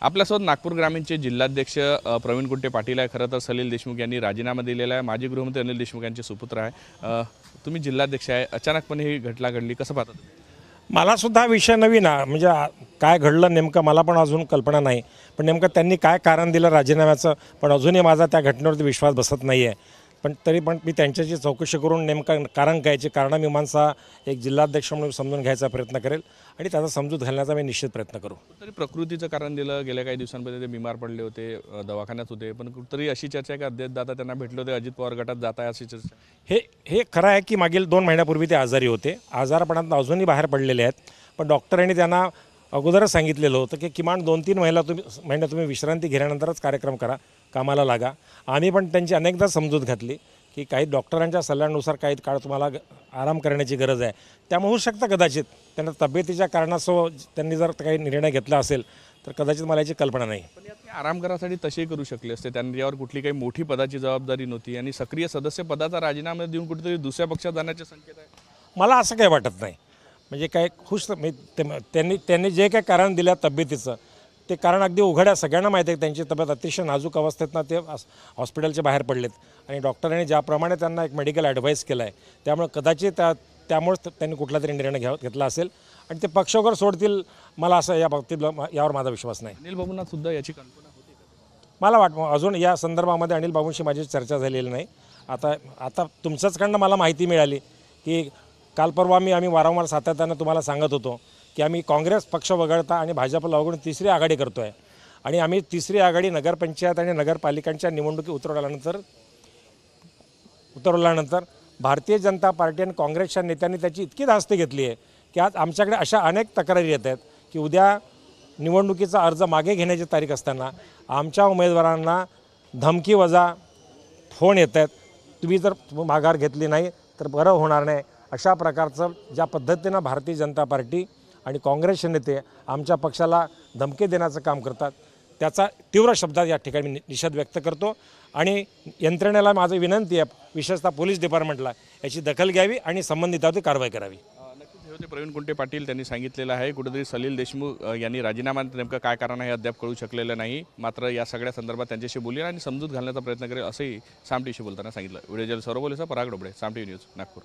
आपल्यासोबत नागपूर ग्रामीणचे जिल्हाध्यक्ष प्रवीण कुंटे पाटील आहे। खरं तर सलील देशमुख यांनी राजीनामा दिलेला आहे। माजी गृहमंत्री अनिल देशमुख यांचे सुपुत्र आहे। तुम्ही जिल्हाध्यक्ष आहे, अचानकपणे ही घटना घडली, कसं पाहता तुम्ही? मला सुद्धा विषय नवीन आहे, म्हणजे काय घडलं नेमकं मला पण अजून कल्पना नाही। पण नेमकं त्यांनी काय कारण दिलं राजीनाम्याचं, पण अजूनही माझा त्या घटनेवरती विश्वास बसत नाही आहे। पण तरी पण मी त्यांच्याची चौकशी करून नेमकं कारण कायची कारणामीमांसा एक जिल्हाध्यक्ष म्हणून समजून घ्यायचा प्रयत्न करेल आणि त्याचा समजूत घालण्याचा मी निश्चित प्रयत्न करू। तरी प्रकृतीचं कारण दिलं, गेल्या काही दिवसांमध्ये ते बिमार पडले होते, दवाखान्यात होते, पण कुठेतरी अशी चर्चा आहे की अध्यक्षदादा त्यांना भेटले होते, अजित पवार गटात जात आहे अशी चर्चा। हे खरं आहे की मागील 2 महिन्यापूर्वी ते आजारी होते, आजारपणात अजूनही बाहेर पडलेले आहेत। पण डॉक्टरांनी त्यांना अगोदरच सांगितलेलं होतं की किमान 2-3 महिने तुम्ही विश्रांती घेण्यानंतरच कार्यक्रम करा, कामाला लागा। आम्ही पण त्यांची अनेकदा समजूत घातली की काही डॉक्टरांच्या सल्ल्यानुसार काही काळ तुम्हाला आराम करण्याची गरज आहे। त्यामुळे होऊ शकतं कदाचित त्यांना तब्येतीच्या कारणासह त्यांनी जर काही निर्णय घेतला असेल तर कदाचित मला याची कल्पना नाही। पण यात आराम करासाठी तसेही करू शकले असते, त्यांनी यावर कुठली काही मोठी पदाची जबाबदारी नव्हती आणि सक्रिय सदस्य पदाचा राजीनामा देऊन कुठेतरी दुसऱ्या पक्षात जाण्याचे संकेत आहे। मला असं काही वाटत नाही, म्हणजे काय त्यांनी जे काही कारण दिलं तब्येतीचं ते कारण अगदी उघड आहे, सगळ्यांना माहिती आहे त्यांची तब्येत अतिशय नाजूक अवस्थेतनं ते हॉस्पिटलच्या बाहेर पडलेत आणि डॉक्टरांनी ज्याप्रमाणे त्यांना एक मेडिकल ॲडवाईस केला आहे त्यामुळे कदाचित त्यामुळेच त्यांनी कुठला तरी निर्णय घेतला असेल आणि ते पक्ष वगैरे सोडतील, मला असं या बाबतीत यावर माझा विश्वास नाही। अनिल बाबूंना सुद्धा याची कल्पना होती का? मला वाटतं अजून या संदर्भामध्ये अनिल बाबूंशी माझी चर्चा झालेली नाही। आता तुमच्याचकडनं मला माहिती मिळाली की काल परवा आम्ही वारंवार सातत्यानं तुम्हाला सांगत होतो की आम्ही काँग्रेस पक्ष वगळता आणि भाजपला वगळून तिसरी आघाडी करतो आहे आणि आम्ही तिसरी आघाडी नगरपंचायत आणि नगरपालिकांच्या निवडणुकी उतरवल्यानंतर भारतीय जनता पार्टी आणि काँग्रेसच्या नेत्यांनी त्याची इतकी धास्ती घेतली आहे की आज आमच्याकडे अशा अनेक तक्रारी येत आहेत की उद्या निवडणुकीचा अर्ज मागे घेण्याची तारीख असताना आमच्या उमेदवारांना धमकी वजा फोन येत आहेत, तुम्ही जर माघार घेतली नाही तर बरं होणार नाही। अशा प्रकारचं ज्या पद्धतीनं भारतीय जनता पार्टी आणि काँग्रेसचे नेते आमच्या पक्षाला धमकी देण्याचं काम करतात त्याचा तीव्र शब्दात या ठिकाणी मी निषेध व्यक्त करतो आणि यंत्रणेला माझी विनंती आहे, विशेषतः पोलीस डिपार्टमेंटला याची दखल घ्यावी आणि संबंधितांवर कारवाई करावी। नक्कीच हे होते प्रवीण कुंटे पाटील, त्यांनी सांगितलेलं आहे कुठेतरी सलील देशमुख यांनी राजीनामा नेमकं काय कारण आहे अद्याप कळू शकलेलं नाही, मात्र या सगळ्या संदर्भात त्यांच्याशी बोलेल आणि समजूत घालण्याचा प्रयत्न करेल असंही साम टीव्हीशी बोलताना सांगितलं। व्हिडिओ जर्नलिस्ट सौरभ बोलेचा, पराग डोबळे, साम टीव्ही न्यूज, नागपूर।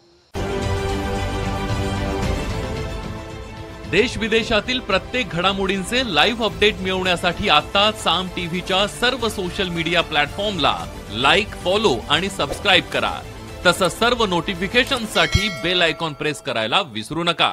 देश विदेशातील प्रत्येक घडामोडींचे लाईव्ह अपडेट मिळवण्यासाठी आता साम टीव्हीच्या सर्व सोशल मीडिया प्लॅटफॉर्मला लाईक, फॉलो आणि सबस्क्राईब करा। तसंच सर्व नोटिफिकेशनसाठी बेल आयकॉन प्रेस करायला विसरू नका।